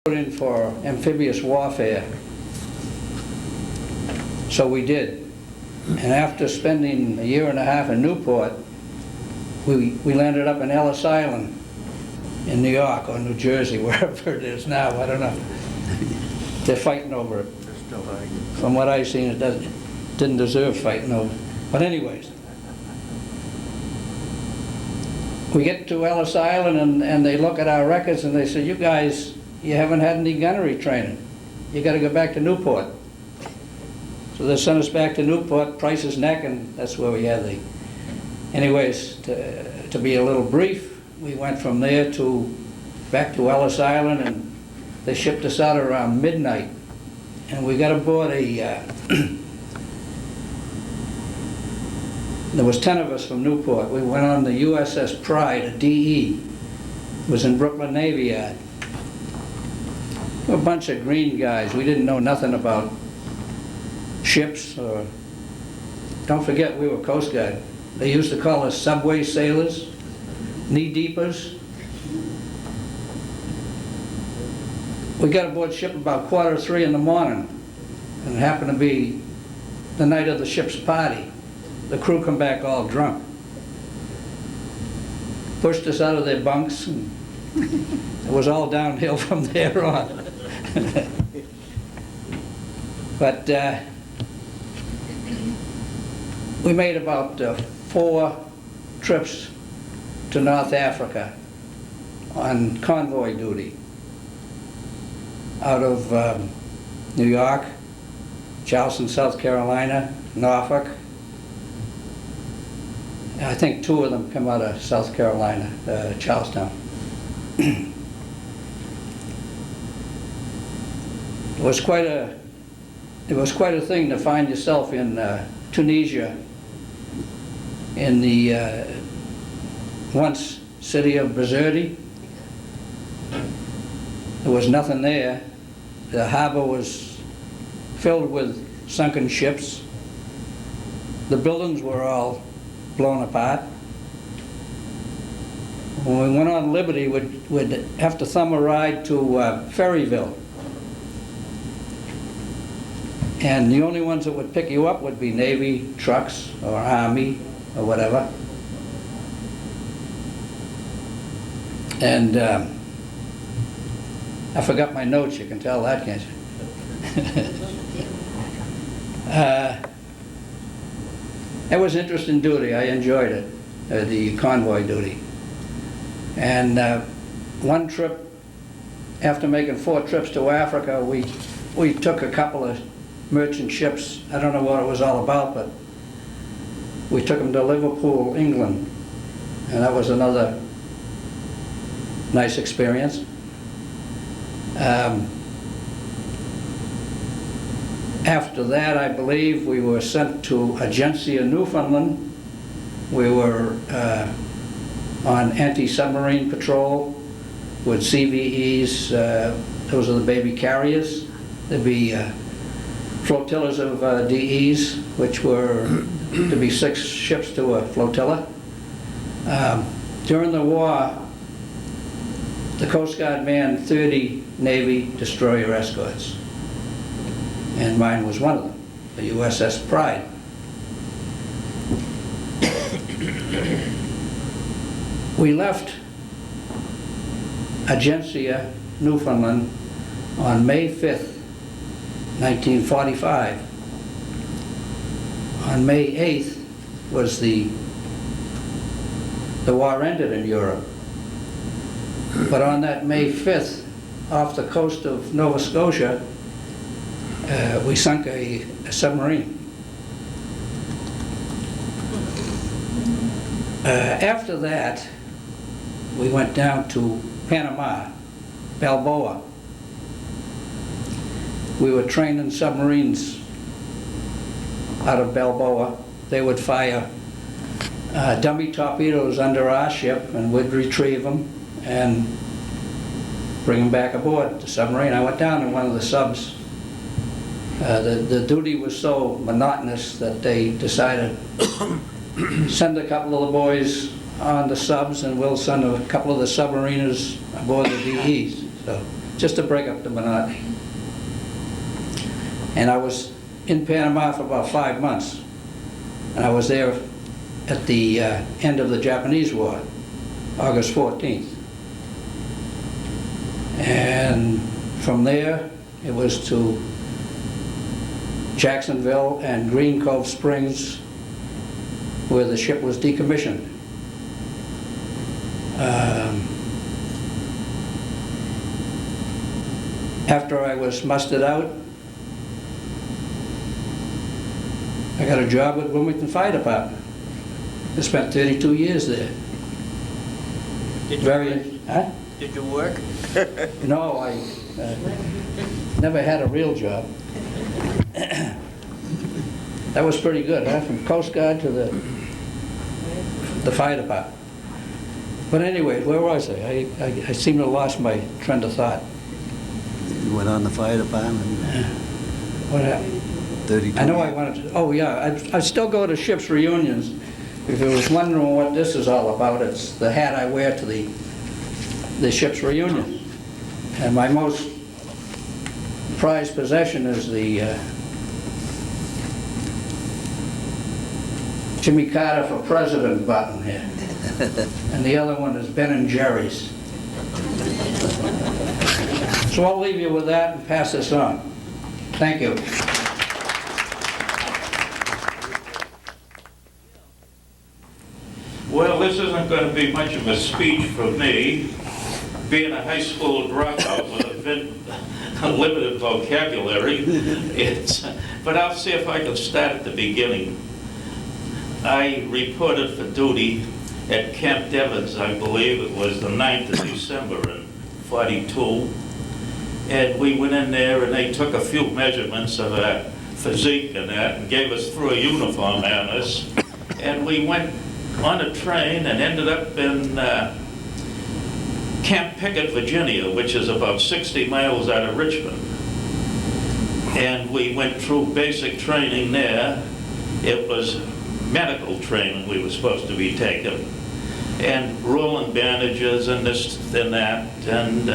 put in for amphibious warfare. So we did. And after spending a year and a half in Newport, we landed up in Ellis Island in New York or New Jersey, wherever it is now, I don't know. They're fighting over it. From what I've seen, it didn't deserve fighting over. But anyways, we get to Ellis Island and they look at our records and they say, you guys, you haven't had any gunnery training. You got to go back to Newport. So they sent us back to Newport, Price's Neck, and that's where we had the... Anyways, to be a little brief, we went from there back to Ellis Island, and they shipped us out around midnight. And we got aboard a... there was 10 of us from Newport. We went on the USS Pride, a DE. It was in Brooklyn Navy Yard. A bunch of green guys. We didn't know nothing about ships, or... Don't forget, we were Coast Guard. They used to call us subway sailors, knee-deepers. We got aboard ship about 2:45 in the morning, and it happened to be the night of the ship's party. The crew come back all drunk. Pushed us out of their bunks, and it was all downhill from there on. But we made about 4 trips to North Africa on convoy duty out of New York, Charleston, South Carolina, Norfolk. I think 2 of them come out of South Carolina, Charlestown. It was quite a thing to find yourself in Tunisia, in the once city of Bizerti. There was nothing there. The harbor was filled with sunken ships. The buildings were all blown apart. When we went on Liberty, we'd have to thumb a ride to Ferryville. And the only ones that would pick you up would be Navy trucks or Army or whatever. And I forgot my notes, you can tell that, can't you? It was interesting duty, I enjoyed it, the convoy duty. And one trip, after making 4 trips to Africa, we took a couple of merchant ships. I don't know what it was all about, but we took them to Liverpool, England, and that was another nice experience. After that, I believe we were sent to Agencia, Newfoundland. We were on anti-submarine patrol with CVEs. Those are the baby carriers. There'd be flotillas of DEs, which were to be 6 ships to a flotilla. During the war, the Coast Guard manned 30 Navy destroyer escorts, and mine was one of them, the USS Pride. We left Agencia, Newfoundland on May 5th, 1945. On May 8th was the war ended in Europe. But on that May 5th, off the coast of Nova Scotia, we sunk a submarine. After that, we went down to Panama, Balboa. We were training submarines out of Balboa. They would fire dummy torpedoes under our ship, and we'd retrieve them and bring them back aboard the submarine. I went down in one of the subs. The duty was so monotonous that they decided send a couple of the boys on the subs, and we'll send a couple of the submariners aboard the DEs. So just to break up the monotony. And I was in Panama for about 5 months. And I was there at the end of the Japanese War, August 14th. And from there, it was to Jacksonville and Green Cove Springs, where the ship was decommissioned. After I was mustered out, I got a job with Wilmington Fire Department. I spent 32 years there. Did you Huh? Did you work? No, I never had a real job. That was pretty good, huh? From Coast Guard to the fire department. But anyway, where was I? I seem to have lost my trend of thought. You went on the fire department, What happened? 32. I know I wanted to, oh yeah, I still go to ships reunions. If you was wondering what this is all about, it's the hat I wear to the ship's reunion. And my most prized possession is the Jimmy Carter for President button here. And the other one is Ben and Jerry's. So I'll leave you with that and pass this on. Thank you. Well, this isn't going to be much of a speech for me, being a high school dropout with a limited vocabulary. But I'll see if I can start at the beginning. I reported for duty at Camp Devens, I believe it was the 9th of December in '42. And we went in there and they took a few measurements of our physique and that and gave us through a uniform on us. And we went on a train and ended up in Camp Pickett, Virginia, which is about 60 miles out of Richmond. And we went through basic training there. It was medical training we were supposed to be taking. And rolling bandages and this and that. And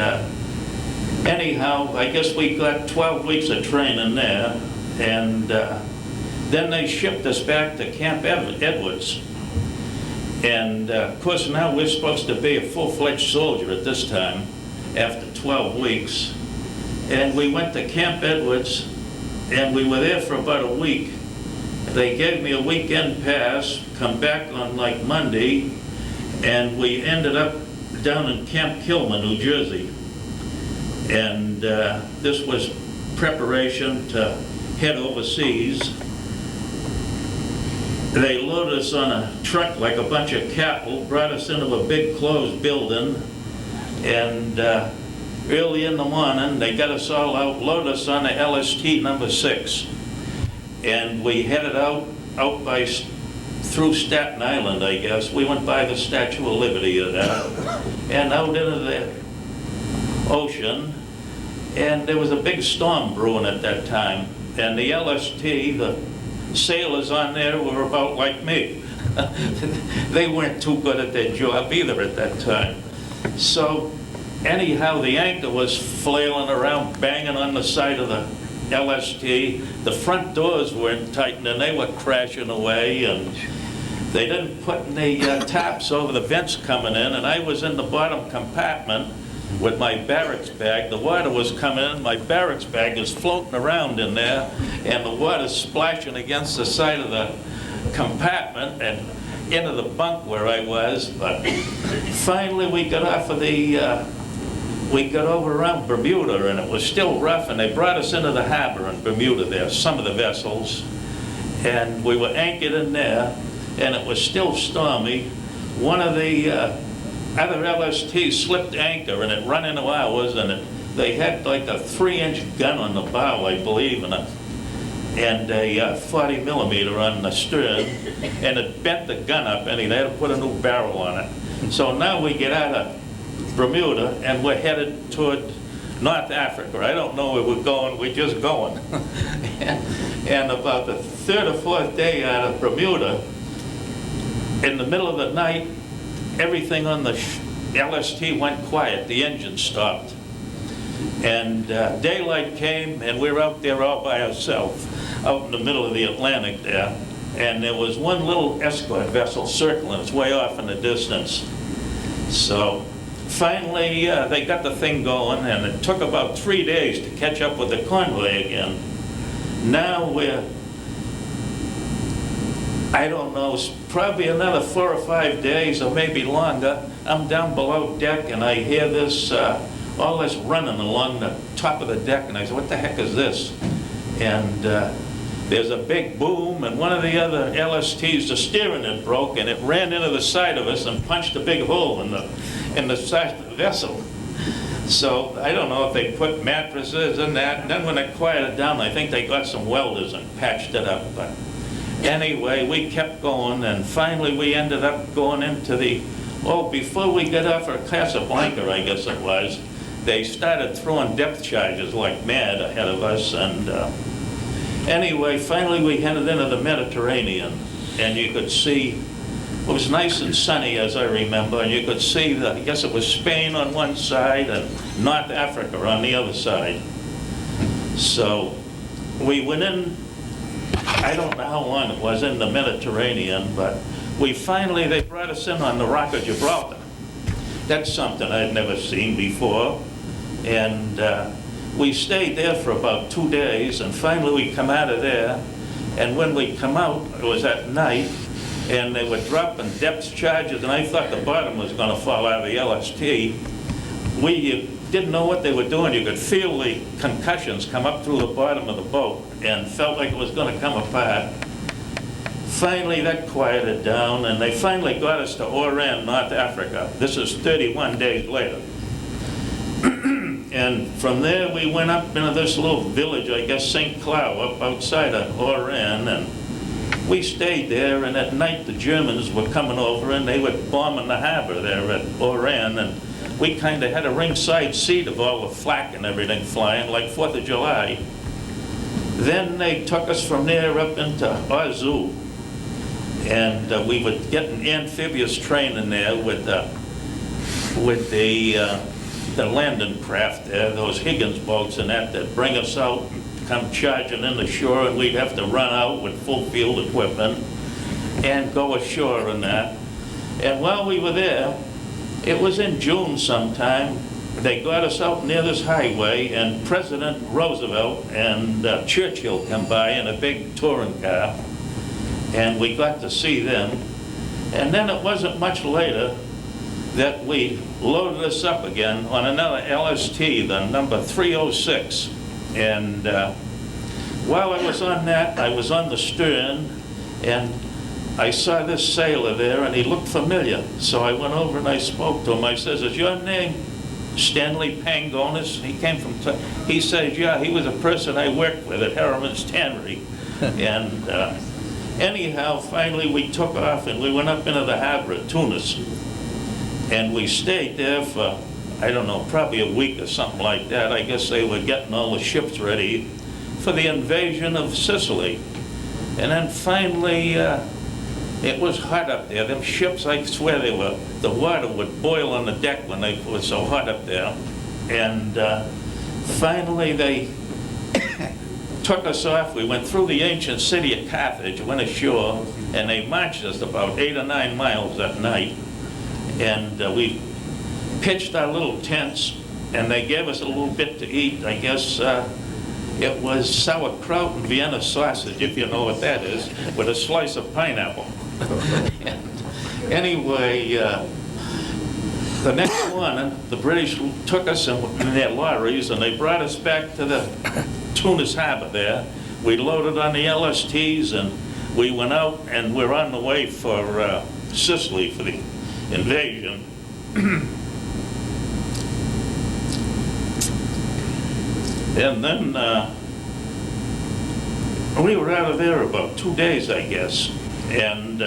anyhow, I guess we got 12 weeks of training there. And then they shipped us back to Camp Edwards. And of course now we're supposed to be a full-fledged soldier at this time after 12 weeks. And we went to Camp Edwards and we were there for about a week. They gave me a weekend pass, come back on like Monday, and we ended up down in Camp Kilman, New Jersey. And this was preparation to head overseas. They loaded us on a truck like a bunch of cattle, brought us into a big closed building, and early in the morning, they got us all out, loaded us on the LST number 6. And we headed out by, through Staten Island, I guess. We went by the Statue of Liberty and out into the ocean. And there was a big storm brewing at that time. And the LST, the sailors on there were about like me. They weren't too good at their job either at that time. So anyhow, the anchor was flailing around, banging on the side of the LST. The front doors weren't tightened and they were crashing away, and they didn't put any taps over the vents coming in, and I was in the bottom compartment with my barracks bag. The water was coming in, my barracks bag is floating around in there, and the water's splashing against the side of the compartment and into the bunk where I was. But finally we got off of the, we got over around Bermuda, and it was still rough, and they brought us into the harbor in Bermuda there, some of the vessels, and we were anchored in there, and it was still stormy. One of the other LSTs slipped anchor, and it run into ours, and they had like a 3-inch gun on the bow, I believe, and a 40 millimeter on the stern, and it bent the gun up, and they had to put a new barrel on it. So now we get out of Bermuda, and we're headed toward North Africa. I don't know where we're going, we're just going. And about the 3rd or 4th day out of Bermuda, in the middle of the night, everything on the LST went quiet, the engine stopped. And daylight came, and we were out there all by ourselves, out in the middle of the Atlantic there. And there was one little escort vessel circling, it's way off in the distance. So finally, they got the thing going, and it took about 3 days to catch up with the convoy again. Now we're, I don't know, probably another 4 or 5 days, or maybe longer. I'm down below deck, and I hear this, all this running along the top of the deck, and I said, what the heck is this? And there's a big boom, and one of the other LSTs, the steering had broke, and it ran into the side of us and punched a big hole in the side of the vessel. So I don't know if they put mattresses in that, and then when it quieted down, I think they got some welders and patched it up. But anyway, we kept going, and finally we ended up going into the, before we got off our Casablanca, I guess it was, they started throwing depth charges like mad ahead of us, and anyway, finally we headed into the Mediterranean, and you could see, it was nice and sunny as I remember, and you could see that, I guess it was Spain on one side and North Africa on the other side. So we went in, I don't know how long it was in the Mediterranean, but they brought us in on the Rock of Gibraltar. That's something I'd never seen before. And we stayed there for about 2 days, and finally we come out of there, and when we come out, it was at night, and they were dropping depth charges, and I thought the bottom was going to fall out of the LST. We didn't know what they were doing. You could feel the concussions come up through the bottom of the boat, and felt like it was going to come apart. Finally, that quieted down, and they finally got us to Oran, North Africa. This is 31 days later. And from there, we went up into this little village, I guess St. Cloud, up outside of Oran, and we stayed there, and at night the Germans were coming over, and they were bombing the harbor there at Oran, and we kind of had a ringside seat of all the flak and everything flying, like 4th of July. Then they took us from there up into Ozu, and we were getting amphibious training there with the landing craft there, those Higgins boats and that bring us out and come charging in the shore, and we'd have to run out with full field equipment and go ashore and that. And while we were there, it was in June sometime, they got us out near this highway, and President Roosevelt and Churchill come by in a big touring car, and we got to see them. And then it wasn't much later that we loaded us up again on another LST, the number 306. And while I was on that, I was on the stern, and I saw this sailor there, and he looked familiar. So I went over and I spoke to him. I says, "Is your name Stanley Pangonis?" He came from, he says, "Yeah, he was a person I worked with at Harriman's Tannery." And anyhow, finally we took off, and we went up into the harbor at Tunis. And we stayed there for, I don't know, probably a week or something like that. I guess they were getting all the ships ready for the invasion of Sicily. And then finally, it was hot up there. Them ships, I swear the water would boil on the deck when they were so hot up there. And finally they took us off. We went through the ancient city of Carthage, went ashore, and they marched us about 8 or 9 miles that night. And we pitched our little tents, and they gave us a little bit to eat. I guess it was sauerkraut and Vienna sausage, if you know what that is, with a slice of pineapple. And anyway, the next morning, the British took us in their lorries, and they brought us back to the Tunis harbor there. We loaded on the LSTs, and we went out, and we're on the way for Sicily for the invasion. And then we were out of there about 2 days, I guess, and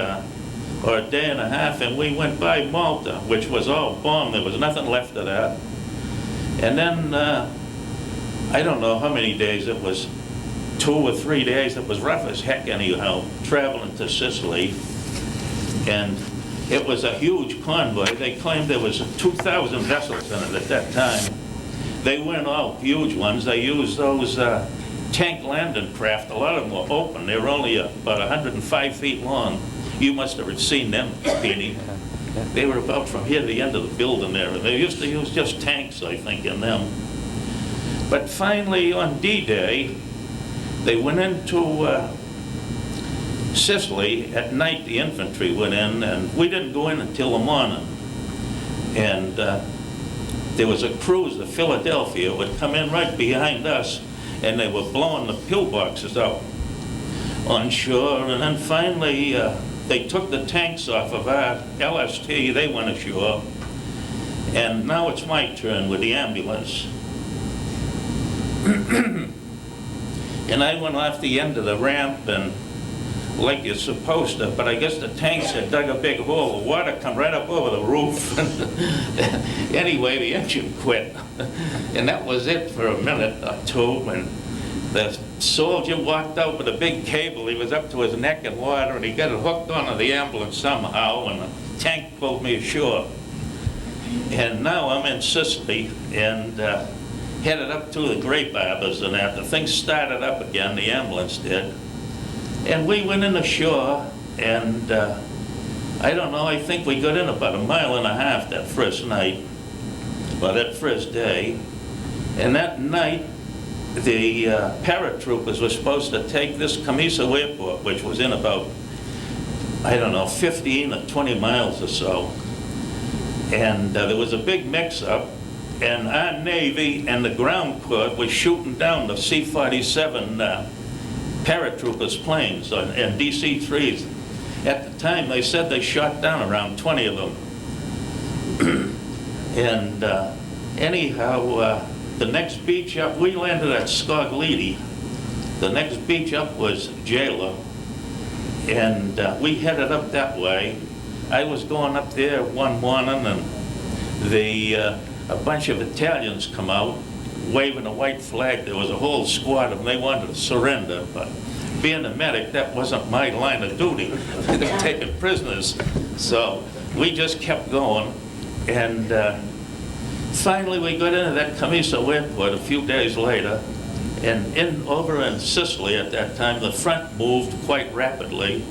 or a day and a half, and we went by Malta, which was all bombed. There was nothing left of that. And then I don't know how many days it was, 2 or 3 days. It was rough as heck anyhow, traveling to Sicily. And it was a huge convoy. They claimed there was 2,000 vessels in it at that time. They weren't all huge ones. They used those tank landing craft. A lot of them were open. They were only about 105 feet long. You must have seen them, Petey. They were about from here to the end of the building there. They used to use just tanks, I think, in them. But finally, on D-Day, they went into Sicily. At night, the infantry went in, and we didn't go in until the morning. And there was a cruise, the Philadelphia, would come in right behind us, and they were blowing the pillboxes out on shore. And then finally, they took the tanks off of our LST. They went ashore. And now it's my turn with the ambulance. And I went off the end of the ramp, and like you're supposed to, but I guess the tanks had dug a big hole. The water come right up over the roof. Anyway, the engine quit. And that was it for a minute or two. And the soldier walked out with a big cable. He was up to his neck in water, and he got it hooked onto the ambulance somehow, and the tank pulled me ashore. And now I'm in Sicily, and headed up to the grape arbors and that. The thing started up again, the ambulance did. And we went in ashore, and I don't know, I think we got in about 1.5 miles that first night, or that first day. And that night, the paratroopers were supposed to take this Camiso airport, which was in about, I don't know, 15 or 20 miles or so. And there was a big mix-up, and our Navy and the ground corps was shooting down the C-47 paratroopers planes and DC-3s. At the time, they said they shot down around 20 of them. And anyhow, the next beach up, we landed at Skogliti. The next beach up was Jailer. And we headed up that way. I was going up there one morning, and a bunch of Italians come out waving a white flag. There was a whole squad of them. They wanted to surrender, but being a medic, that wasn't my line of duty. They were taking prisoners. So we just kept going, and finally we got into that Camiso airport a few days later, and over in Sicily at that time, the front moved quite rapidly,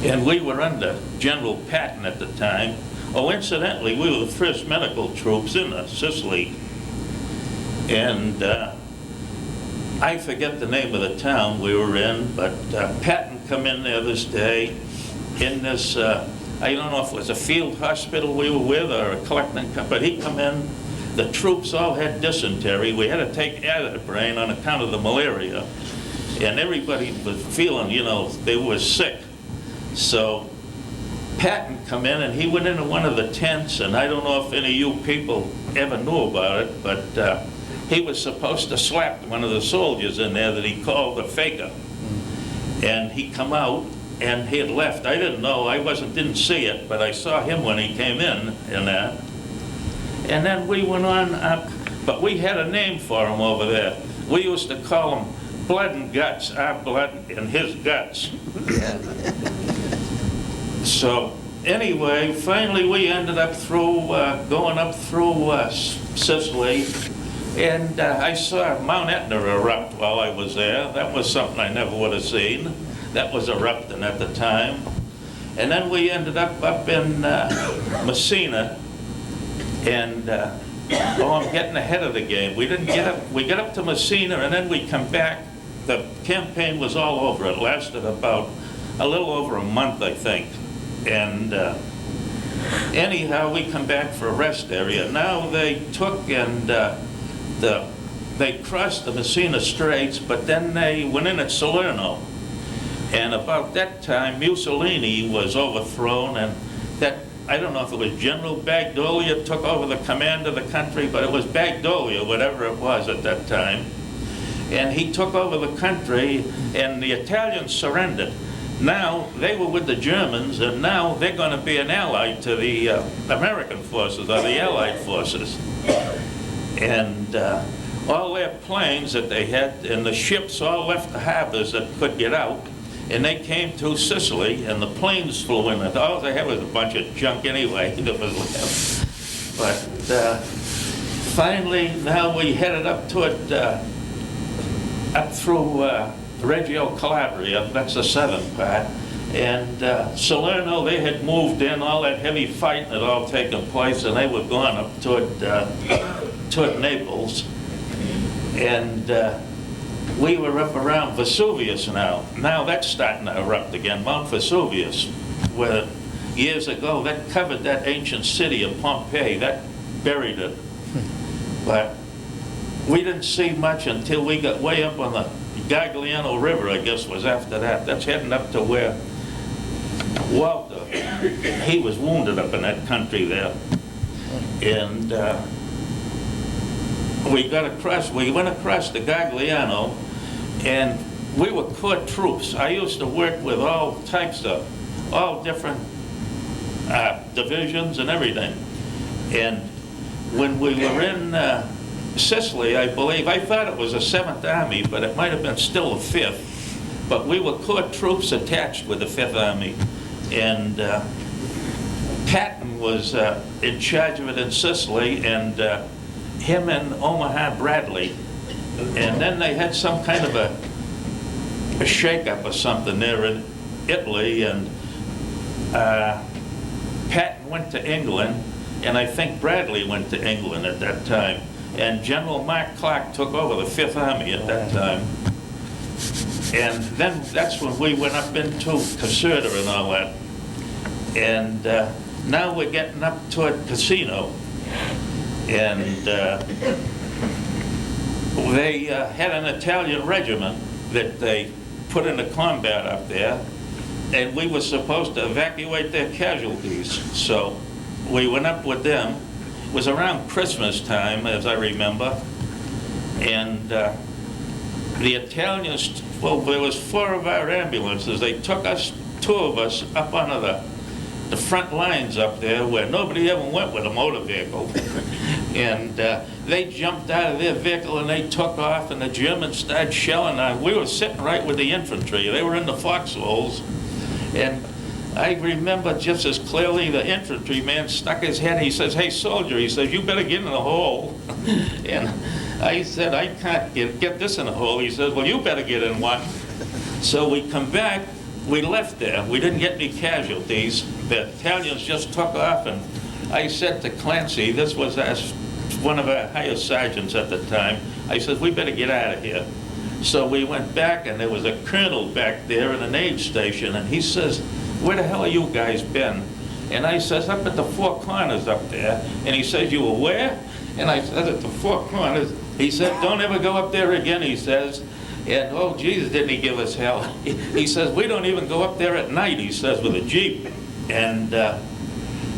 and we were under General Patton at the time. Oh, incidentally, we were the first medical troops in Sicily. And I forget the name of the town we were in, but Patton come in there this day in this, I don't know if it was a field hospital we were with or a collecting company, but he come in, the troops all had dysentery. We had to take Aspirin on account of the malaria. And everybody was feeling, you know, they were sick. So Patton come in, and he went into one of the tents, and I don't know if any of you people ever knew about it, but he was supposed to slap one of the soldiers in there that he called a faker. And he come out, and he had left. I didn't know, didn't see it, but I saw him when he came in that. And then we went on up, but we had a name for him over there. We used to call him Blood and Guts, our blood and his guts. Yeah. So anyway, finally we ended up going up through Sicily, and I saw Mount Etna erupt while I was there. That was something I never would have seen. That was erupting at the time. And then we ended up in Messina, and I'm getting ahead of the game. We didn't get up. We got up to Messina, and then we come back. The campaign was all over. It lasted about a little over a month, I think. And anyhow, we come back for a rest area. Now they took and they crossed the Messina Straits, but then they went in at Salerno. And about that time, Mussolini was overthrown, and that, I don't know if it was General Badoglio took over the command of the country, but it was Badoglio, whatever it was at that time. And he took over the country, and the Italians surrendered. Now, they were with the Germans, and now they're going to be an ally to the American forces, or the Allied forces. And all their planes that they had, and the ships all left the harbors that could get out, and they came to Sicily, and the planes flew in. And all they had was a bunch of junk anyway that was left. But finally, now we headed up to it, up through Reggio Calabria, that's the southern part. And Salerno, they had moved in, all that heavy fighting had all taken place, and they were going up toward Naples. And we were up around Vesuvius now. Now that's starting to erupt again, Mount Vesuvius, where years ago that covered that ancient city of Pompeii, that buried it. But we didn't see much until we got way up on the Gagliano River, I guess was after that. That's heading up to where Walter, he was wounded up in that country there. And we went across the Gagliano, and we were corps troops. I used to work with all different divisions and everything. And when we were in Sicily, I believe, I thought it was the 7th Army, but it might have been still the 5th. But we were corps troops attached with the 5th Army. And Patton was in charge of it in Sicily, and him and Omaha Bradley. And then they had some kind of a shake-up or something there in Italy, and Patton went to England, and I think Bradley went to England at that time. And General Mark Clark took over the 5th Army at that time. And then that's when we went up into Caserta and all that. And now we're getting up toward Cassino. And they had an Italian regiment that they put into combat up there. And we were supposed to evacuate their casualties. So we went up with them. It was around Christmas time, as I remember. And the Italians, well, there was 4 of our ambulances. They took us, 2 of us, up onto the front lines up there where nobody ever went with a motor vehicle. And they jumped out of their vehicle and they took off, and the Germans started shelling us. We were sitting right with the infantry. They were in the foxholes. And I remember just as clearly the infantryman stuck his head. He says, "Hey, soldier," he says, "you better get in the hole." And I said, "I can't get this in a hole." He says, "Well, you better get in one." So we come back. We left there. We didn't get any casualties. The Italians just took off, and I said to Clancy, this was one of our highest sergeants at the time, I said, "We better get out of here." So we went back, and there was a colonel back there in an aid station, and he says, "Where the hell have you guys been?" And I says, "Up at the 4 Corners up there." And he says, "You were where?" And I said, "At the 4 Corners." He said, "Don't ever go up there again," he says. And, oh, Jesus, didn't he give us hell. He says, "We don't even go up there at night," he says, "with a Jeep." And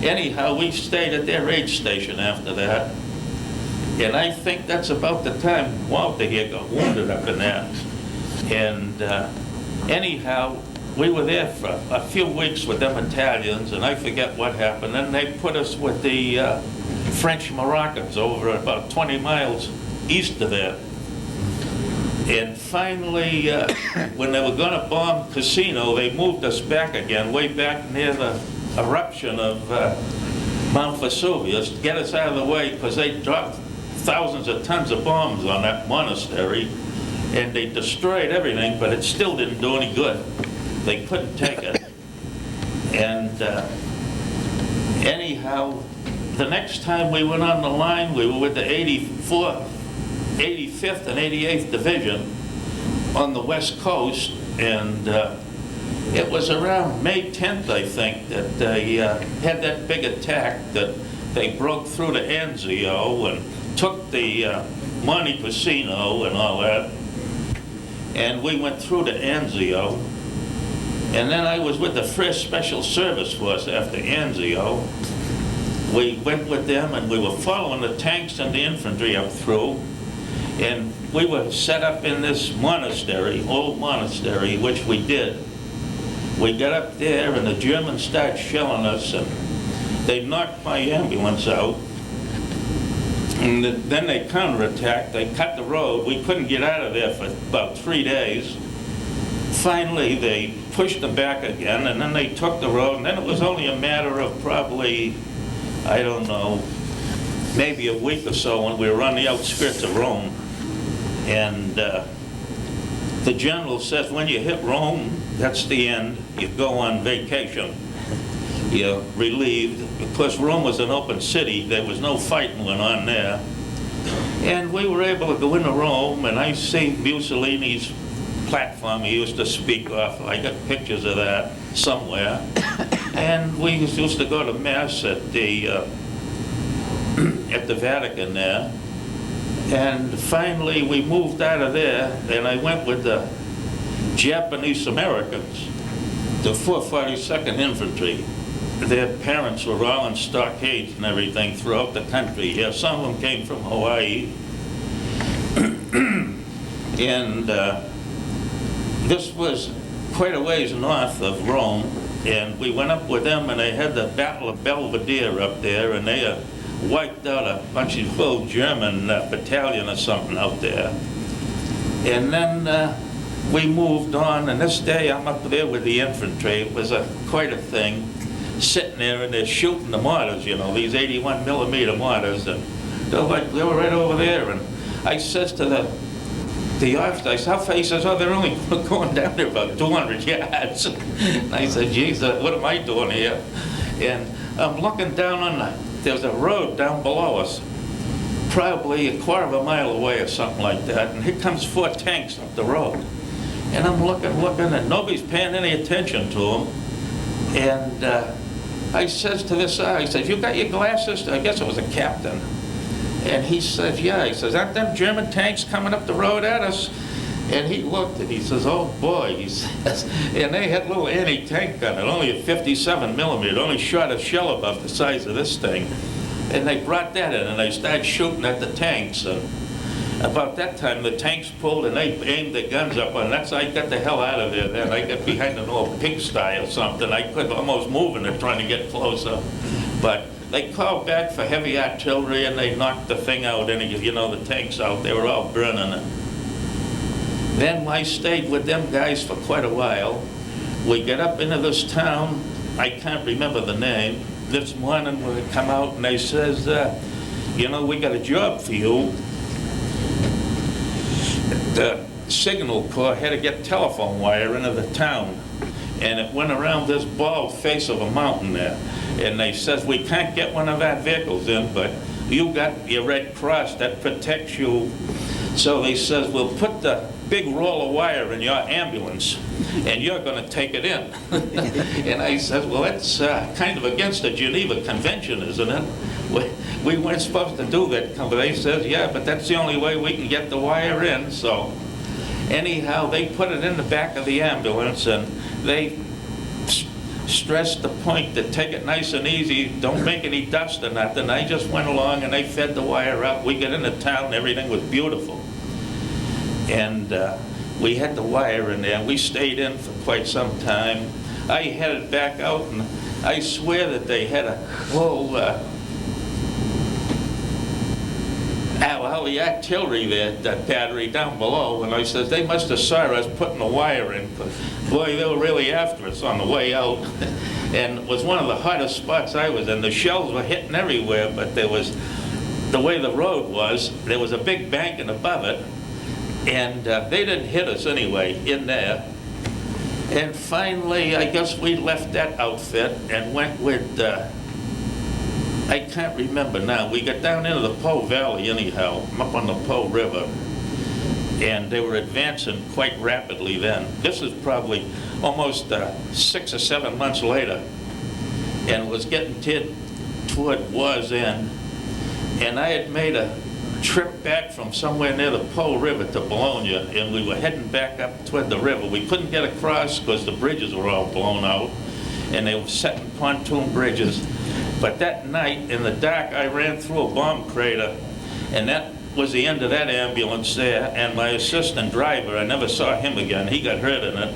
anyhow, we stayed at their aid station after that. And I think that's about the time Walter here got wounded up in there. And anyhow, we were there for a few weeks with them Italians, and I forget what happened. Then they put us with the French Moroccans over about 20 miles east of there. And finally, when they were going to bomb Cassino, they moved us back again, way back near the eruption of Mount Vesuvius, to get us out of the way, because they dropped thousands of tons of bombs on that monastery, and they destroyed everything, but it still didn't do any good. They couldn't take it. And anyhow, the next time we went on the line, we were with the 85th and 88th Division on the West Coast, and it was around May 10th, I think, that they had that big attack that they broke through to Anzio and took the Monte Cassino and all that. And we went through to Anzio. And then I was with the 1st Special Service Force after Anzio. We went with them, and we were following the tanks and the infantry up through. And we were set up in this monastery, old monastery, which we did. We got up there, and the Germans started shelling us, and they knocked my ambulance out. And then they counterattacked. They cut the road. We couldn't get out of there for about 3 days. Finally, they pushed them back again, and then they took the road. And then it was only a matter of probably, I don't know, maybe a week or so when we were on the outskirts of Rome. And the general says, when you hit Rome, that's the end. You go on vacation. You're relieved. Of course, Rome was an open city. There was no fighting going on there. And we were able to go into Rome, and I see Mussolini's platform he used to speak off. I got pictures of that somewhere. And we used to go to Mass at the Vatican there. And finally, we moved out of there, and I went with the Japanese Americans, the 442nd Infantry. Their parents were all in stockades and everything throughout the country. Yeah, some of them came from Hawaii. And this was quite a ways north of Rome. And we went up with them, and they had the Battle of Belvedere up there, and they wiped out a bunch of little German battalion or something out there. And then we moved on, and this day I'm up there with the infantry. It was quite a thing, sitting there, and they're shooting the mortars, you know, these 81 millimeter mortars, and they were right over there. And I says to the officer, I said, how far? He says, oh, they're only going down there about 200 yards. And I said, geez, what am I doing here? And I'm looking down on there's a road down below us, probably a quarter of a mile away or something like that, and here comes 4 tanks up the road. And I'm looking, and nobody's paying any attention to them. And I says to this guy, I said, you got your glasses? I guess it was a captain. And he says, yeah. He says, aren't them German tanks coming up the road at us? And he looked, and he says, oh boy, he says, and they had little anti-tank gun, only a 57 millimeter, only shot a shell about the size of this thing. And they brought that in, and they started shooting at the tanks. And about that time, the tanks pulled, and they aimed their guns up on. That's I got the hell out of there. Then I got behind an old pigsty or something. I could almost move in it, trying to get closer. But they called back for heavy artillery, and they knocked the thing out. And you know, the tanks out. They were all burning it. Then I stayed with them guys for quite a while. We get up into this town. I can't remember the name. This morning we come out, and they says, you know, we got a job for you. The signal corps had to get telephone wire into the town, and it went around this bald face of a mountain there. And they says, we can't get one of our vehicles in, but you got your Red Cross that protects you. So they says, we'll put the big roll of wire in your ambulance, and you're going to take it in. And I said, well, that's kind of against the Geneva Convention, isn't it? We weren't supposed to do that. But they says, yeah, but that's the only way we can get the wire in. So anyhow, they put it in the back of the ambulance, and they stressed the point to take it nice and easy, don't make any dust or nothing. I just went along, and they fed the wire up. We get into town, and everything was beautiful. And we had the wire in there, and we stayed in for quite some time. I headed back out, and I swear that they had a whole the artillery there, that battery down below, and I said, they must have saw us putting the wire in, because boy, they were really after us on the way out. And it was one of the hottest spots I was in. The shells were hitting everywhere, but there was, the way the road was, there was a big bank above it, and they didn't hit us anyway in there. And finally, I guess we left that outfit and went with, I can't remember now. We got down into the Po Valley anyhow, up on the Po River, and they were advancing quite rapidly then. This is probably almost 6 or 7 months later, and it was getting toward war's end. And I had made a trip back from somewhere near the Po River to Bologna, and we were heading back up toward the river. We couldn't get across because the bridges were all blown out, and they were setting pontoon bridges. But that night, in the dark, I ran through a bomb crater, and that was the end of that ambulance there. And my assistant driver, I never saw him again. He got hurt in it.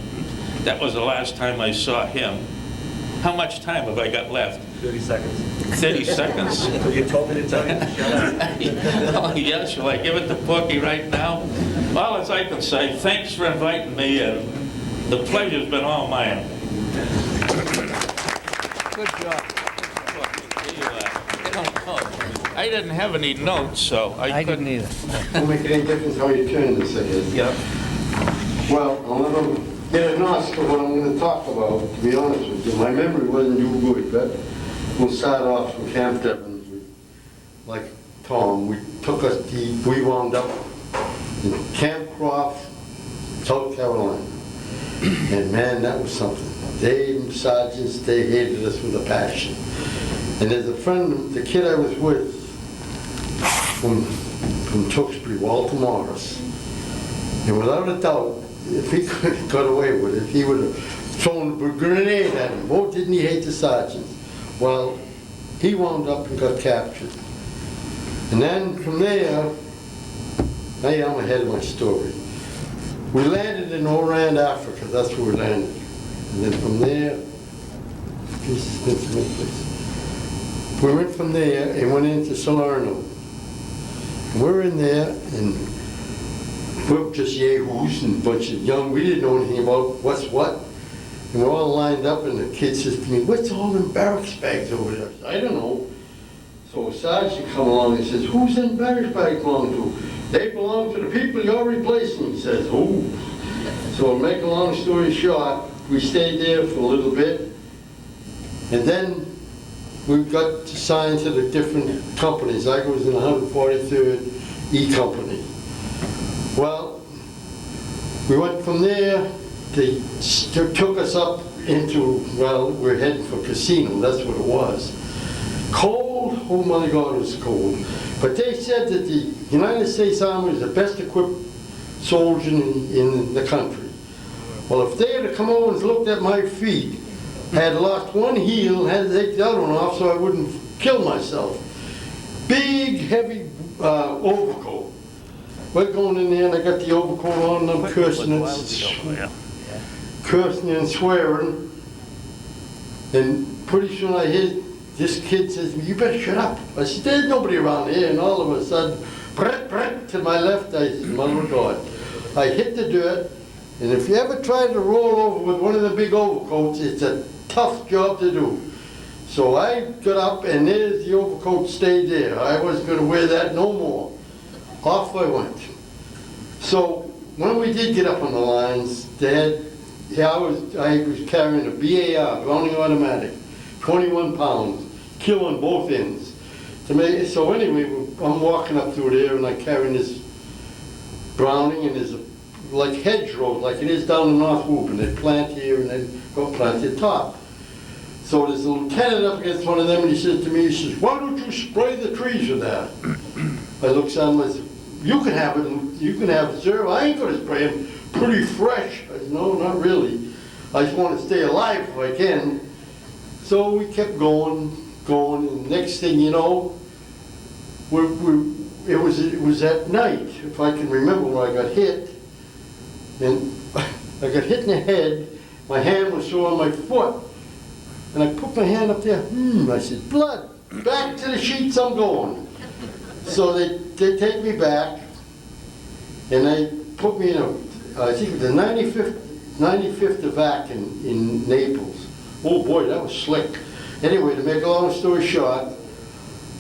That was the last time I saw him. How much time have I got left? 30 seconds. 30 seconds? You told me to tell you to shut up. Oh, yeah, shall I give it to Porky right now? Well, as I can say, thanks for inviting me, and the pleasure's been all mine. Good job. You, I didn't have any notes, so I I didn't couldn't. either. Won't make any difference how you turn this, I guess. Yeah. Well, I'll never get a notch for what I'm gonna talk about, to be honest with you. My memory wasn't too good, but we'll start off from Camp Devens. Like Tom, we wound up in Camp Croft, South Carolina. And man, that was something. They, sergeants, they hated us with a passion. And there's a friend, the kid I was with from Tewksbury, Walter Morris, and without a doubt, if he could have got away with it, he would have thrown a grenade at him. Oh, didn't he hate the sergeant? Well, he wound up and got captured. And then from there, now I'm ahead of my story. We landed in Oran, Africa. That's where we landed. And then from there, we went from there and went into Salerno. We're in there, and we're just yahoos and a bunch of young, we didn't know anything about what's what. And we're all lined up, and the kid says to me, "What's all them barracks bags over there?" I said, "I don't know." So a sergeant come along and says, "Who's them barracks bags belong to?" "They belong to the people you're replacing," he says. "Oh." So to make a long story short, we stayed there for a little bit, and then we got assigned to the different companies. I was in the 143rd E Company. Well, we went from there, they took us up into, well, we're heading for Casino, that's what it was. Cold, oh my God, it was cold. But they said that the United States Army was the best equipped soldier in the country. Well, if they had come over and looked at my feet, had lost one heel, had to take the other one off so I wouldn't kill myself. Big, heavy overcoat. We're going in there and I got the overcoat on and I'm cursing and swearing. And pretty soon I hear this kid says, "You better shut up." I said, "There's nobody around here." And all of a sudden, brett, brett, to my left, I said, "Mother of God." I hit the dirt, and if you ever try to roll over with one of the big overcoats, it's a tough job to do. So I got up, and there's the overcoat stayed there. I wasn't going to wear that no more. Off I went. So when we did get up on the lines, I was carrying a BAR, Browning Automatic, 21 pounds, kill on both ends. So anyway, I'm walking up through there, and I'm carrying this Browning, and there's like hedgerows, like it is down in North Whoop, and they plant here and then go plant the top. So there's a lieutenant up against one of them, and he says to me, he says, "Why don't you spray the trees with that?" I looked at him, I said, "You can have it, you can have it, sir. I ain't gonna spray them, pretty fresh." I said, "No, not really. I just want to stay alive if I can." So we kept going, and next thing you know, it was at night, if I can remember when I got hit. And I got hit in the head, my hand was sore on my foot, and I put my hand up there, I said, "Blood, back to the sheets, I'm going." So they take me back, and they put me in I think it was the 95th evac in Naples. Oh boy, that was slick. Anyway, to make a long story short,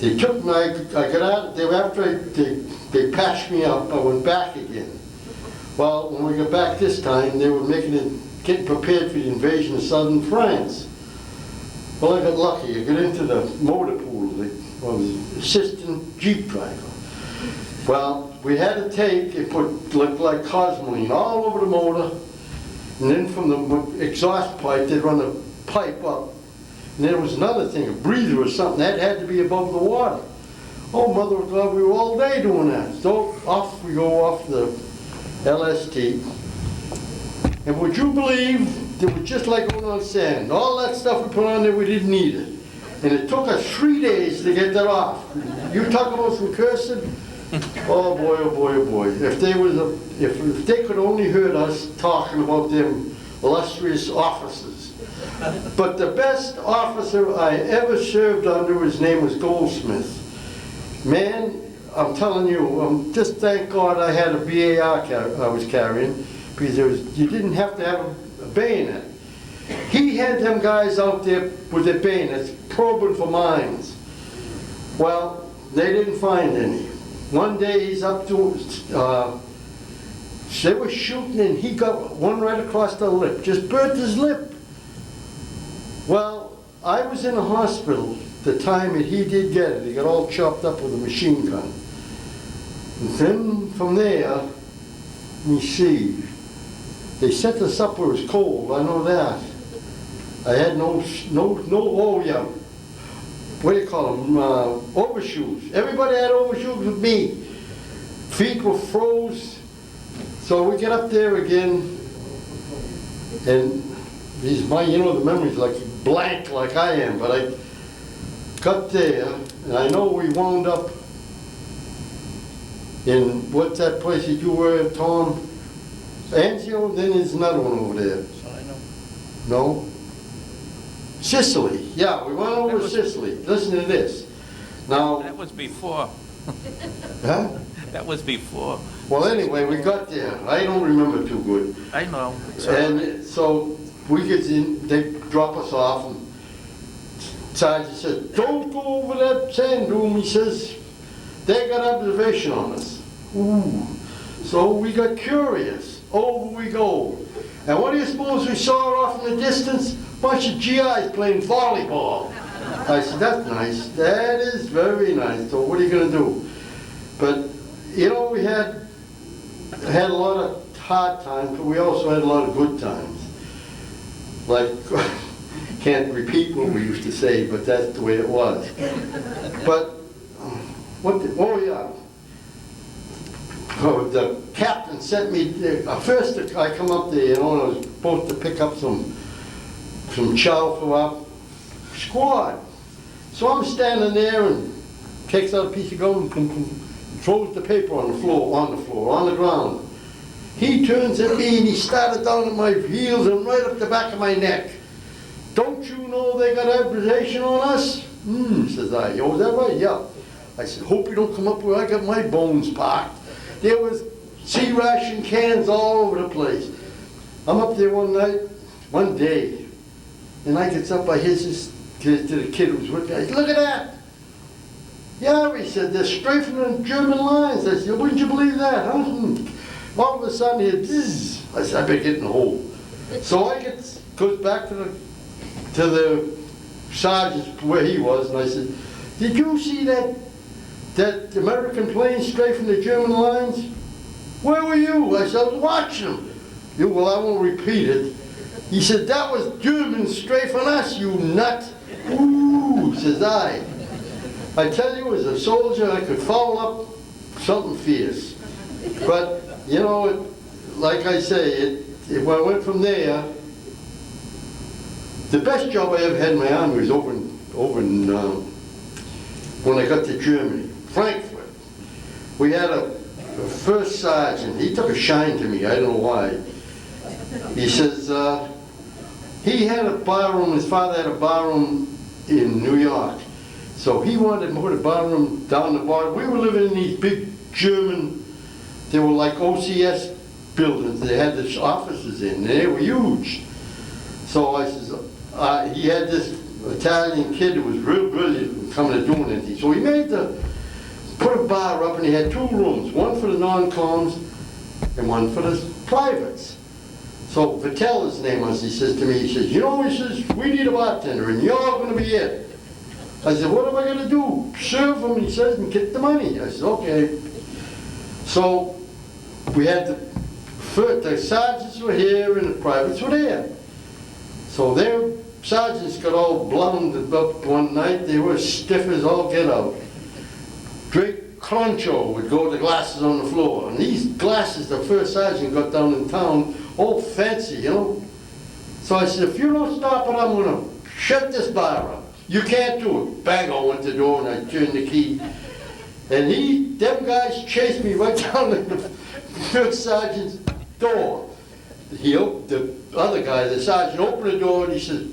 they took me, I got out, after they patched me up, I went back again. Well, when we got back this time, they were getting prepared for the invasion of southern France. Well, I got lucky. I got into the motor pool. I was assistant Jeep driver. Well, we had to take and put like Cosmoline all over the motor, and then from the exhaust pipe, they'd run a pipe up. And there was another thing, a breather or something, that had to be above the water. Oh, mother of God, we were all day doing that. So off we go off the LST. And would you believe, it was just like going on sand. All that stuff we put on there, we didn't need it. And it took us 3 days to get that off. You talk about some cursing? Oh boy, oh boy, oh boy. If they could only heard us talking about them illustrious officers. But the best officer I ever served under, his name was Goldsmith. Man, I'm telling you, just thank God I had a BAR I was carrying, because you didn't have to have a bayonet. He had them guys out there with their bayonets probing for mines. Well, they didn't find any. One day he's up to, they were shooting and he got one right across the lip, just burnt his lip. Well, I was in the hospital the time that he did get it. He got all chopped up with a machine gun. And then from there, let me see, they set us up where it was cold, I know that. I had oh yeah, what do you call them, overshoes. Everybody had overshoes with me. Feet were froze. So we get up there again, and these, the memories like blank like I am, but I got there, and I know we wound up in, what's that place that you were, Tom? Anzio, then there's another one over there. No? Sicily, yeah, we went over to Sicily. Listen to this. Now, That was before. huh? That was before. Well, anyway, we got there. I don't remember too good. I know. And so we get in, they drop us off, and Sergeant says, don't go over that sand dune, he says, they got observation on us. Ooh. So we got curious. Over we go. And what do you suppose we saw off in the distance? Bunch of GIs playing volleyball. I said, that's nice. That is very nice. So what are you going to do? But, you know, we had a lot of hard times, but we also had a lot of good times. Like, can't repeat what we used to say, but that's the way it was. But, oh yeah. Oh, the captain sent me, first I come up there, you know, and I was supposed to pick up some chow for our squad. So I'm standing there and takes out a piece of gum and throws the paper on the ground. He turns at me and he started down at my heels and right up the back of my neck. Don't you know they got observation on us? Says I. Oh, is that right? Yeah. I said, hope you don't come up where I got my bones parked. There was sea ration cans all over the place. I'm up there one day, and I gets up, I hear this to the kid who was with me. I said, look at that. Yeah, he said, they're strafing the German lines. I said, wouldn't you believe that, huh? All of a sudden, he had, zzz. I said, I better get in the hole. So I goes back to the sergeant where he was, and I said, did you see that American plane strafing the German lines? Where were you? I said, I was watching them. Well, I won't repeat it. He said, that was Germans strafing us, you nut. Ooh, says I. I tell you, as a soldier, I could foul up something fierce. But, you know, like I say, when I went from there, the best job I ever had in my army was over in when I got to Germany, Frankfurt. We had a first sergeant, he took a shine to me, I don't know why. He says, he had a barroom, his father had a barroom in New York. So he wanted to put a barroom down the bottom. We were living in these big German, they were like OCS buildings. They had the offices in, they were huge. So I says, he had this Italian kid who was real good at coming to doing anything. So he put a bar up, and he had two rooms, one for the non-coms and one for the privates. So Vittel, his name was, he says to me, he says, you know, he says, we need a bartender and you're going to be it. I said, what am I going to do? Serve him, he says, and get the money. I said, okay. So we had the sergeants were here and the privates were there. So their sergeants got all blown up one night. They were stiff as all get out. Drake Croncho would go with the glasses on the floor. And these glasses, the first sergeant got down in town, all fancy, you know. So I said, if you don't stop it, I'm going to shut this bar up. You can't do it. Bang, I went to the door and I turned the key. And them guys chased me right down to the first sergeant's door. The other guy, the sergeant, opened the door and he said,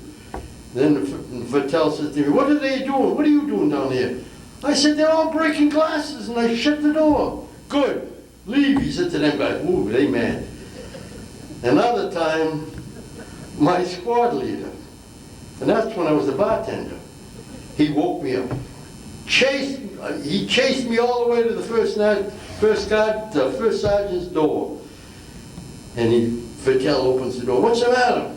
then Vittel said to me, what are they doing? What are you doing down here? I said, they're all breaking glasses, and I shut the door. Good, leave, he said to them guys. Ooh, they mad. Another time, my squad leader, and that's when I was the bartender, he woke me up. he chased me all the way to the first sergeant's door. And Vidal opens the door. "What's the matter?"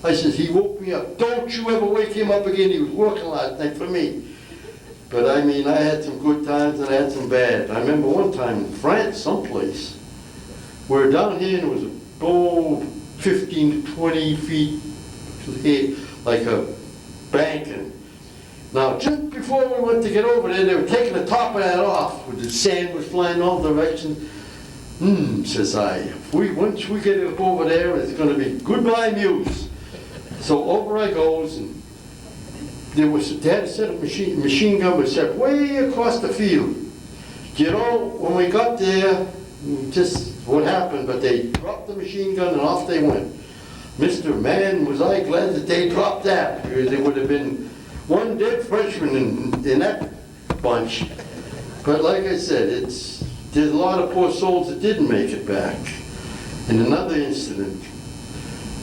I says, "He woke me up." "Don't you ever wake him up again. He was working last night for me." But I mean, I had some good times and I had some bad. I remember one time in France, someplace, we were down here and it was 15 to 20 feet like a banking. Now, just before we went to get over there, they were taking the top of that off, with the sand was flying all directions. Says I, once we get up over there, it's going to be goodbye Muse. So over I goes, and they had a set of machine gun was set way across the field. You know, when we got there, just what happened, but they dropped the machine gun and off they went. Mr. Man, was I glad that they dropped that, because there would have been one dead freshman in that bunch. But like I said, there's a lot of poor souls that didn't make it back. In another incident,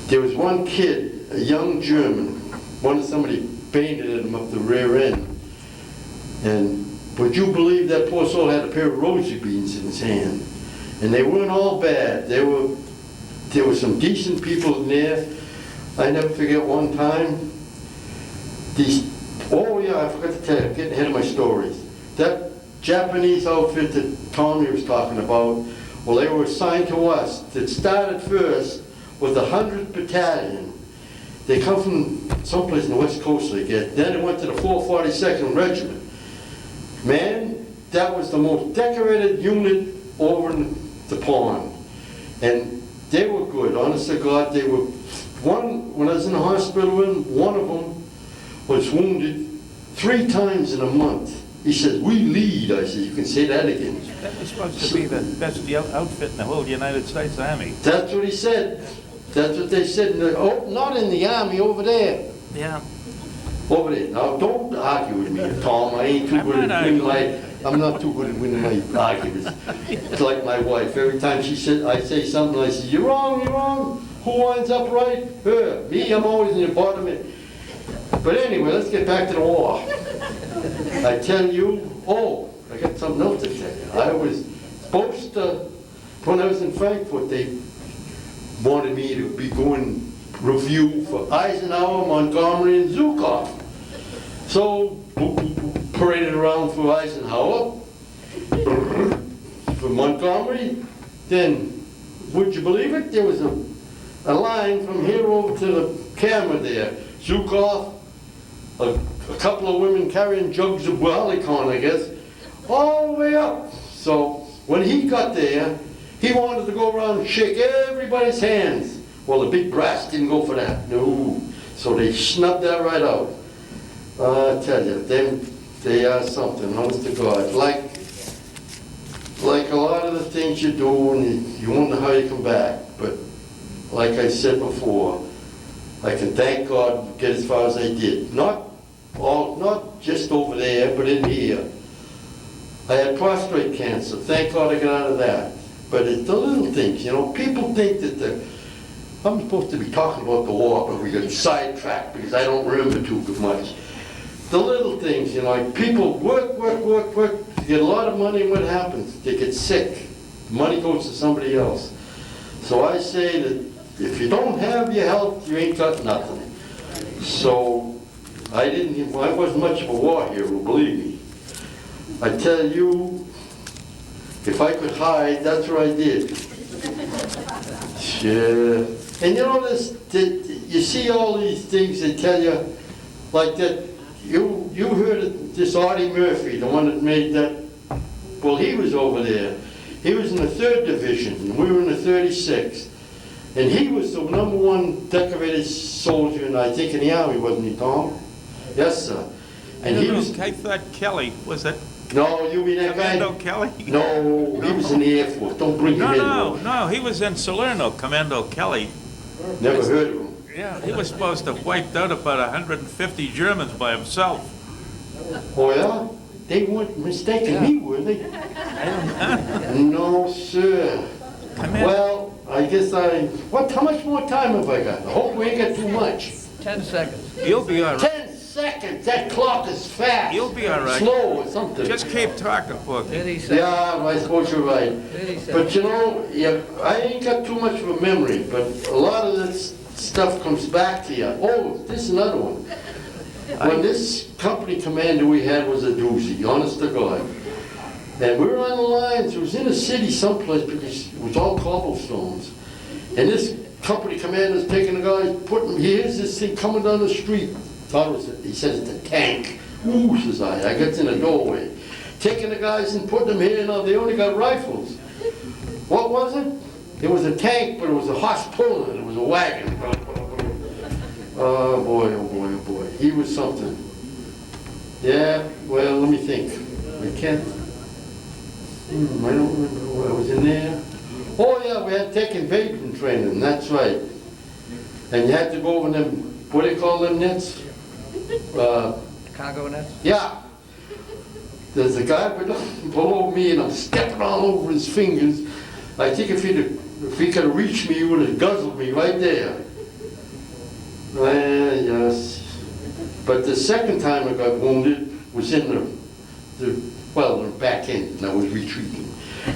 there was one kid, a young German, somebody painted at him up the rear end. And would you believe that poor soul had a pair of rosy beans in his hand? And they weren't all bad. There were some decent people in there. I never forget one time, oh yeah, I forgot to tell you, I'm getting ahead of my stories. That Japanese outfit that Tommy was talking about, well, they were assigned to us. That started first with the 100th Battalion. They come from someplace in the West Coast, they get. Then it went to the 442nd Regiment. Man, that was the most decorated unit over in the pond. And they were good, honest to God. They were, when I was in the hospital, one of them was wounded 3 times in a month. He says, "We lead." I said, "You can say that again." That was supposed to be the best outfit in the whole United States Army. That's what he said. That's what they said. Oh, not in the Army, over there. Yeah. Over there. Now, don't argue with me, Tom. I ain't too good at winning I'm not too good at winning my arguments. It's like my wife. Every time I say something, I say, "You're wrong, you're wrong." Who winds up right? Her. Me, I'm always in the bottom of it. But anyway, let's get back to the war. I tell you, I got something else to tell you. I was supposed to, when I was in Frankfurt, they wanted me to be going review for Eisenhower, Montgomery, and Zhukov. So, paraded around for Eisenhower, for Montgomery. Then, would you believe it? There was a line from here over to the camera there. Zhukov, a couple of women carrying jugs of Wallicon, I guess, all the way up. So when he got there, he wanted to go around and shake everybody's hands. Well, the big brass didn't go for that. No. So they snubbed that right out. I tell you, they are something, honest to God. Like a lot of the things you do, and you wonder how you come back. But like I said before, I can thank God to get as far as I did. Not just over there, but in here. I had prostate cancer. Thank God I got out of that. But it's the little things, People think that I'm supposed to be talking about the war, but we got sidetracked because I don't remember too much. The little things, like people work, to get a lot of money, and what happens? They get sick. The money goes to somebody else. So I say that if you don't have your health, you ain't got nothing. So I wasn't much of a war hero, believe me. I tell you, if I could hide, that's what I did. Yeah. And you see all these things they tell you, like that, you heard of this Artie Murphy, the one that made that, well, he was over there. He was in the 3rd Division, and we were in the 36th. And he was the #1 decorated soldier, and I think in the Army, wasn't he, Tom? Yes, sir. And he was. I thought Kelly was it. No, you mean that guy? Commando Kelly? No, he was in the Air Force. Don't bring him in. No, he was in Salerno, Commando Kelly. Never heard of him. Yeah, he was supposed to have wiped out about 150 Germans by himself. Oh, yeah? They weren't mistaken me, were they? No, sir. Well, I guess how much more time have I got? I hope we ain't got too much. 10 seconds. You'll be all right. 10 seconds. That clock is fast. You'll be all right. Slow or something. Just keep talking, Porky. 30 seconds. Yeah, I suppose you're right. 30 seconds. But you know, yeah, I ain't got too much of a memory, but a lot of this stuff comes back to you. Oh, this is another one. When this company commander we had was a doozy, honest to God. And we were on the lines, it was in a city someplace because it was all cobblestones. And this company commander's taking the guys, putting, here's this thing coming down the street. Thought it was, he said it's a tank. Ooh, says I gets in the doorway. Taking the guys and putting them here, now they only got rifles. What was it? It was a tank, but it was a horse pulling it, it was a wagon. Oh boy, oh boy, oh boy. He was something. Yeah, well, let me think. I can't, I don't remember what I was in there. Oh yeah, we had taken baiting training, that's right. And you had to go over them, what do you call them nets? Cargo nets? Yeah. There's a guy below me and I'm stepping all over his fingers. I think if he could have reached me, he would have guzzled me right there. Yes. But the second time I got wounded was in the back end, and I was retreating.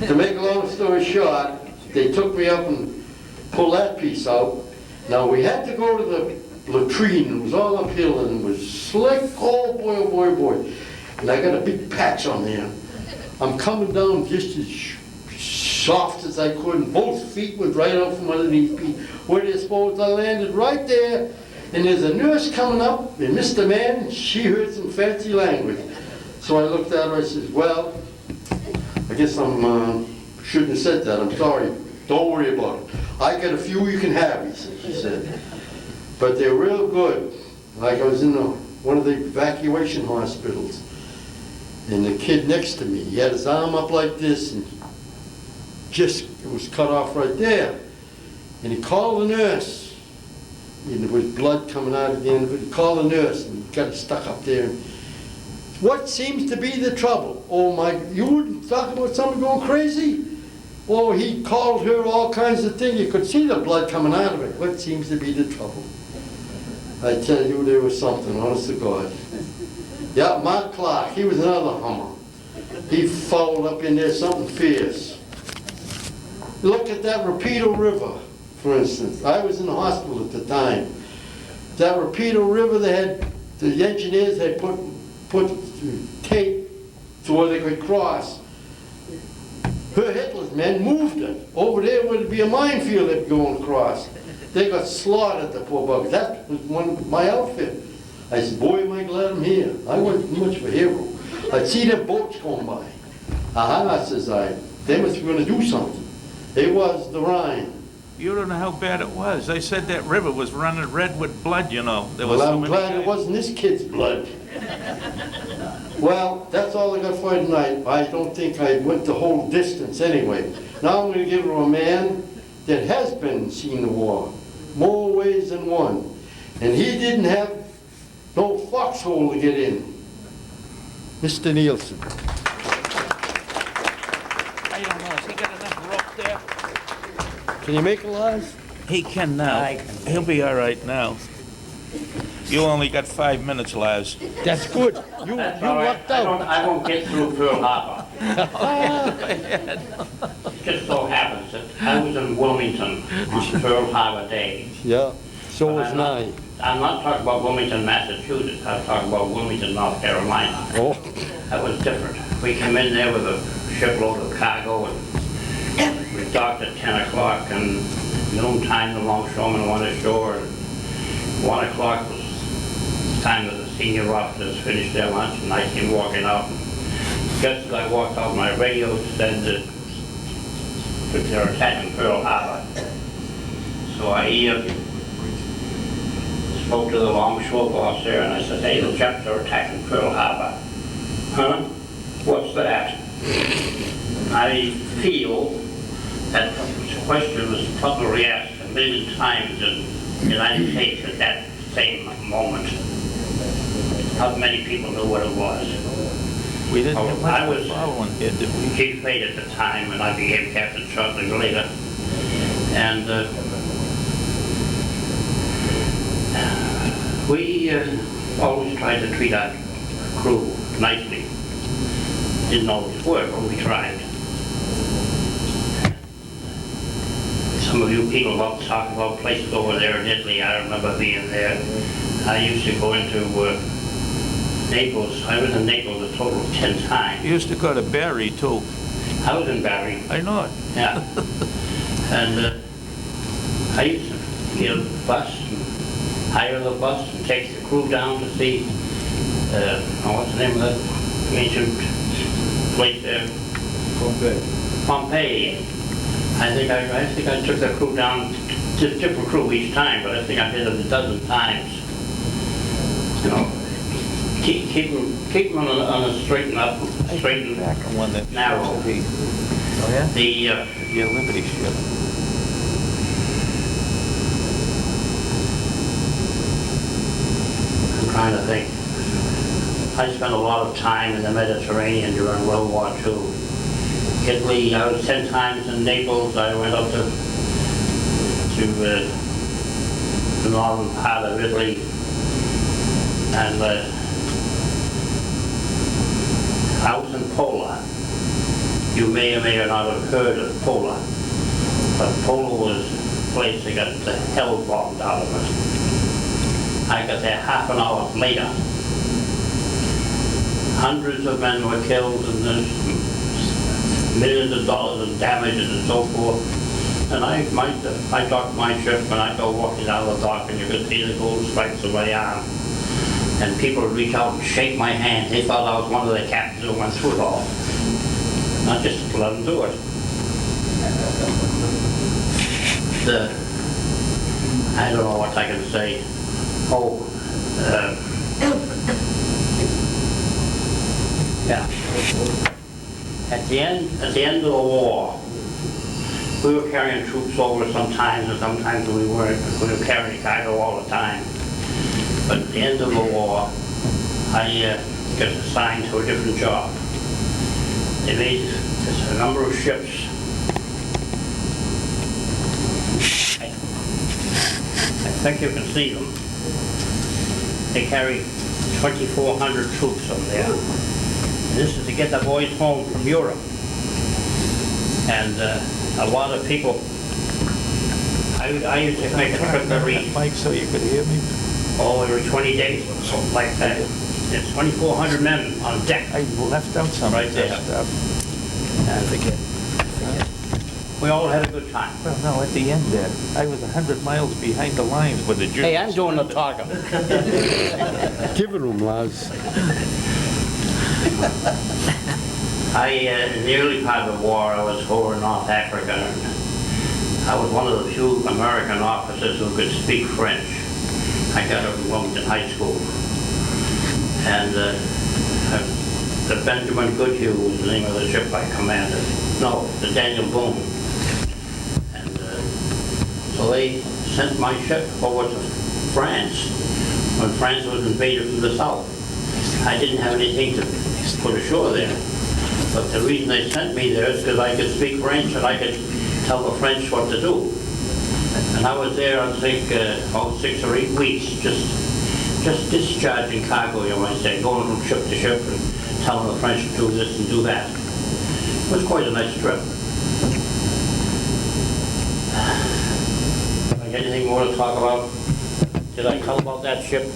To make a long story short, they took me up and pulled that piece out. Now we had to go to the latrine, it was all uphill and it was slick, oh boy, oh boy, oh boy. And I got a big patch on there. I'm coming down just as soft as I could, and both feet was right out from underneath me. Where do you suppose I landed? Right there. And there's a nurse coming up, and Mr. Man, she heard some fancy language. So I looked at her, I said, well, I guess I shouldn't have said that, I'm sorry. Don't worry about it. I got a few you can have, she said. But they're real good. Like I was in one of the evacuation hospitals, and the kid next to me, he had his arm up like this, and it was cut off right there. And he called the nurse. And there was blood coming out at the end of it. He called the nurse and got it stuck up there. What seems to be the trouble? Oh my, you were talking about someone going crazy? Oh, he called her all kinds of things. You could see the blood coming out of it. What seems to be the trouble? I tell you, there was something, honest to God. Yeah, Mark Clark, he was another Hummer. He fouled up in there something fierce. Look at that Rapido River, for instance. I was in the hospital at the time. That Rapido River, the engineers had put tape to where they could cross. Her Hitler's men moved it. Over there would be a minefield they'd go across. They got slaughtered, the poor buggers. That was my outfit. I said, boy, am I glad I'm here. I wasn't much of a hero. I'd see them boats going by. Aha, says I. They must be going to do something. It was the Rhine. You don't know how bad it was. They said that river was running red with blood, you know. There was Well, so I'm many glad it guys. wasn't this kid's blood. Well, that's all I got for you tonight. I don't think I went the whole distance anyway. Now I'm going to give it to a man that has seen the war, more ways than one. And he didn't have no foxhole to get in. Mr. Nielsen. I don't know, has he got enough rope there? Can you make a lodge? He can now. I can. He'll be all right now. You only got 5 minutes, Laz. That's good. You That's all right. lucked out. I won't get through Pearl Harbor. Just so happens that I was in Wilmington on Pearl Harbor Day. Yeah, so But was I. I'm not talking about Wilmington, Massachusetts. I'm talking about Wilmington, North Carolina. Oh, That was different. We come in there with a shipload of cargo, and we docked at 10 o'clock, and noontime the longshoremen went ashore, and 1 o'clock was time that the senior officers finished their lunch, and I came walking out. Just as I walked out, my radio said that they're attacking Pearl Harbor. So I spoke to the longshore boss there, and I said, hey, the Japs are attacking Pearl Harbor. Huh? What's that? I feel that the question was probably asked a million times in the United States at that same moment. How many people knew what it was? We didn't have I much was following here, did we? chief mate at the time, and I became captain shortly later. And we always tried to treat our crew nicely. Didn't always work, but we tried. Some of you people love to talk about places over there in Italy. I remember being there. I used to go into Naples. I was in Naples a total of 10 times. You used to go to Barry, too. I was in Barry. I know it. Yeah. And I used to get a bus, and hire the bus, and take the crew down to see, what's the name of that ancient place there? Pompeii. I think I took the crew down, just different crew each time, but I think I did it a dozen times. You know, keep them on a straight and up, straight and narrow. Oh, yeah? The Liberty ship. I'm trying to think. I spent a lot of time in the Mediterranean during World War II. Italy, I was 10 times in Naples. I went up to the northern part of Italy. And I was in Pola. You may or may not have heard of Pola. But Pola was a place that got the hell bombed out of it. I got there half an hour later. Hundreds of men were killed and there's millions of dollars in damages and so forth. And I docked my ship and I go walking down the dock and you could see the gold stripes on my arm. And people would reach out and shake my hand. They thought I was one of the captains who went through it all. I just let them do it. I don't know what I can say. Yeah. At the end of the war, we were carrying troops over sometimes, and sometimes we weren't. We were carrying cargo all the time. But at the end of the war, I got assigned to a different job. They made just a number of ships. I think you can see them. They carry 2,400 troops on there. And this is to get the boys home from Europe. And a lot of people, I used to make a trip every, Mike, so you could hear me? every 20 days, or something like that. There's 2,400 men on deck. I left out some Right of there. that stuff. And we all had a good time. Well, no, at the end there, I was 100 miles behind the lines with the Germans. Hey, I'm doing the talking. Give it to him, Lars. In the early part of the war, I was over in North Africa, and I was one of the few American officers who could speak French. I got it in Wilmington High School. And the Benjamin Goodhue was the name of the ship I commanded. No, the Daniel Boone. And so they sent my ship over to France when France was invaded from the south. I didn't have anything to put ashore there. But the reason they sent me there is because I could speak French and I could tell the French what to do. And I was there, I think, 6 or 8 weeks, just discharging cargo, you might say, going from ship to ship and telling the French to do this and do that. It was quite a nice trip. Anything more to talk about? Did I tell about that ship?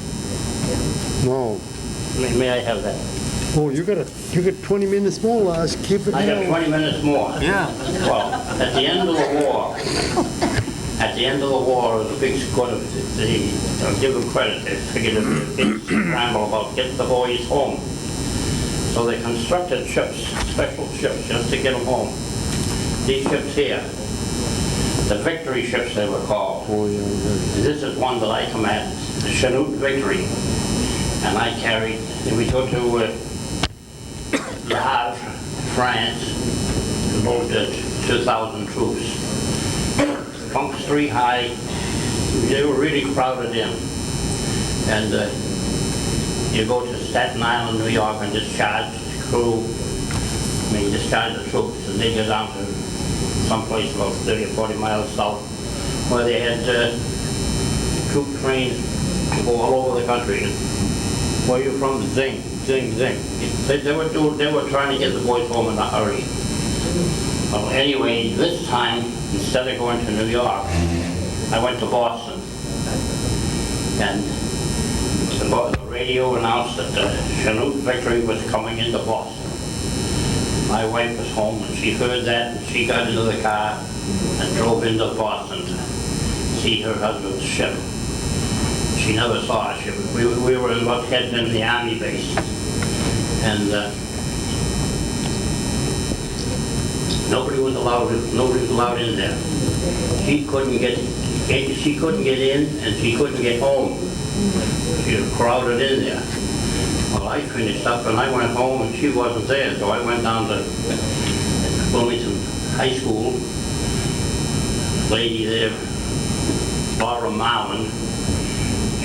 No. May I have that? Oh, you got 20 minutes more, Lars. Keep it I got going. 20 minutes more. Yeah. Well, at the end of the war, it was a big squad of I'll give them credit, they figured it was a big scramble about getting the boys home. So they constructed ships, special ships, just to get them home. These ships here, the Victory ships they were called. Oh, yeah. And this is one that I command, the Chinook Victory. And I carried, and we go to Le Havre, France, and loaded 2,000 troops. Bunks 3 high, they were really crowded in. And you go to Staten Island, New York, and discharge discharge the troops, and they go down to someplace about 30 or 40 miles south, where they had troop trains to go all over the country. Where you from? Zing, zing, zing. They were trying to get the boys home in a hurry. Well, anyway, this time, instead of going to New York, I went to Boston. And the radio announced that the Chinook victory was coming into Boston. My wife was home and she heard that and she got into the car and drove into Boston to see her husband's ship. She never saw a ship. We were heading into the Army base. And nobody was allowed in there. She couldn't get in and she couldn't get home. She was crowded in there. Well, I finished up and I went home and she wasn't there, so I went down to Wilmington High School. Lady there, Laura Marlin,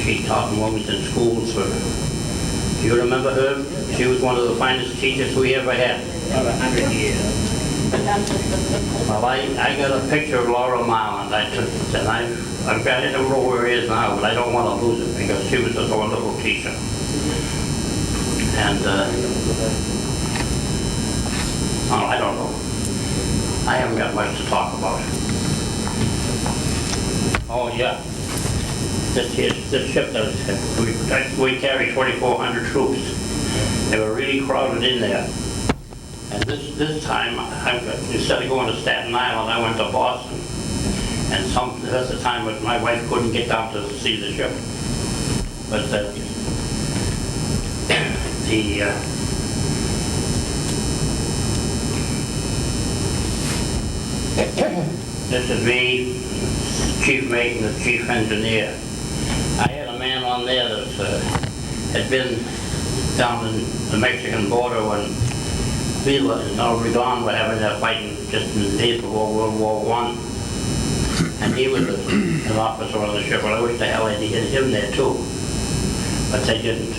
she taught in Wilmington schools for, do you remember her? She was one of the finest teachers we ever had. About 100 years. Well, I got a picture of Laura Marlin. I took it, and I've got it, I don't know where it is now, but I don't want to lose it because she was just a wonderful teacher. And, oh, I don't know. I haven't got much to talk about. Oh, yeah. This ship that we carried 2,400 troops. They were really crowded in there. And this time, instead of going to Staten Island, I went to Boston. And that's the time when my wife couldn't get down to see the ship. But this is me, chief mate and the chief engineer. I had a man on there that had been down in the Mexican border when Vila and Obregon were having their fighting just in the days before World War I. And he was an officer on the ship, but I wish the hell they'd had him there too. But they didn't.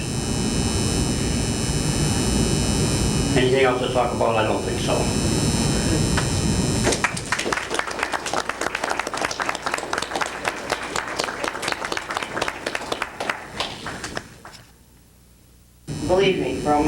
Anything else to talk about? I don't think so. Believe me, from